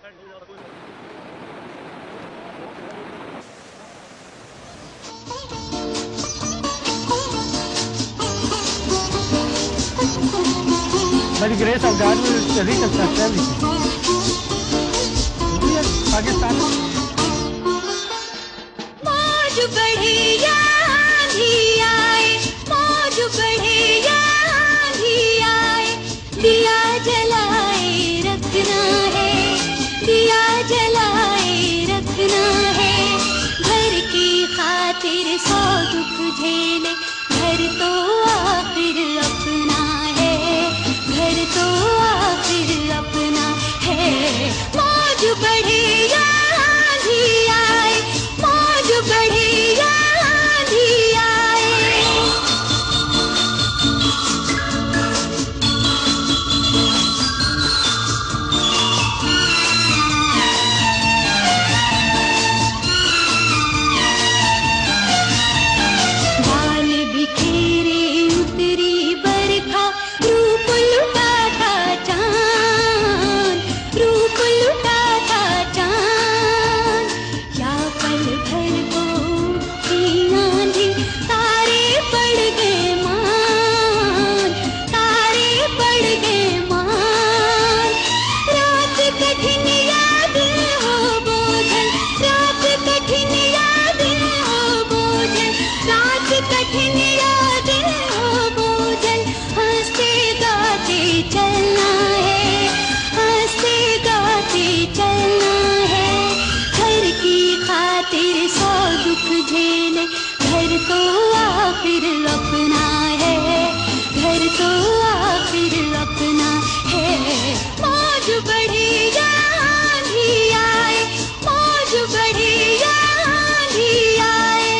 By the grace of God, we will reconstruct everything. Pakistan. मौज बढ़े या आंधी आए, मौज बढ़े या आंधी आए, दिया जलाए रखना है, दिया जलाए रखना है। घर की खातिर सौ दुख झेले, घर तो आखिर अपना है, घर तो आखिर अपना है। मौज बढ़े या आंधी आए, मौज बढ़े या आंधी आए। बाल बिखेरे उतरी बरखा, रूप लुटा था चांद, रूप लुटा था चांद। या पल भर को उठी आंधी, तारे पड़ गए मान, तारे पड़ गए मान। रात कठिन यादें हो बोझल, रात कठिन यादें हो बोझल, रात कठिन यादें हो बोझल। हंसते गाते चलना है, हंसते गाते चलना है। घर की खातिर सौ दुख झेले, घर तो आखिर अपना है, घर तो आखिर अपना है। मौज बढ़े या आंधी आए, मौज बढ़े या आंधी आए।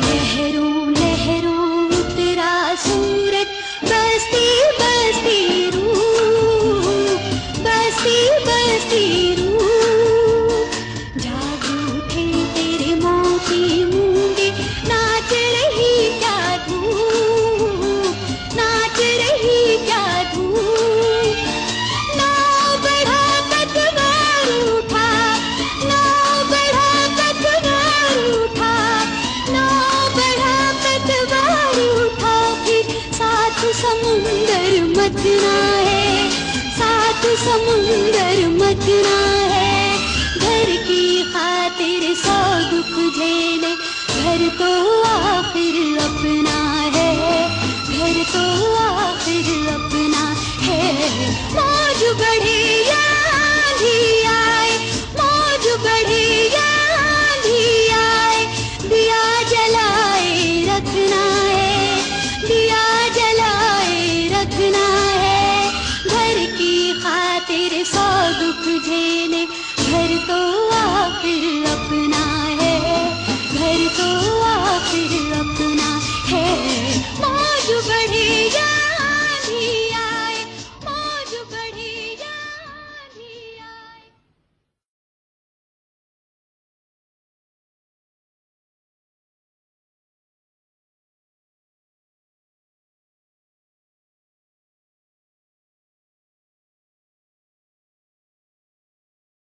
लहरों लहरों उतरा सूरज, बसती बसती रूह, बसती बसती रूह। जाग उठे तेरे मोती मूंगे, नाच रही क्या धूप, नाच रही क्या धूप। नाव बढ़ा पतवार उठा, नाव बढ़ा पतवार उठा, नाव बढ़ा पतवार उठा। फिर साथ समुंदर मथना है, साथ समुंदर मथना है। घर की खातिर सौ दुख झेले, घर तो आखिर अपना है, घर तो आखिर अपना है। मौज बढ़े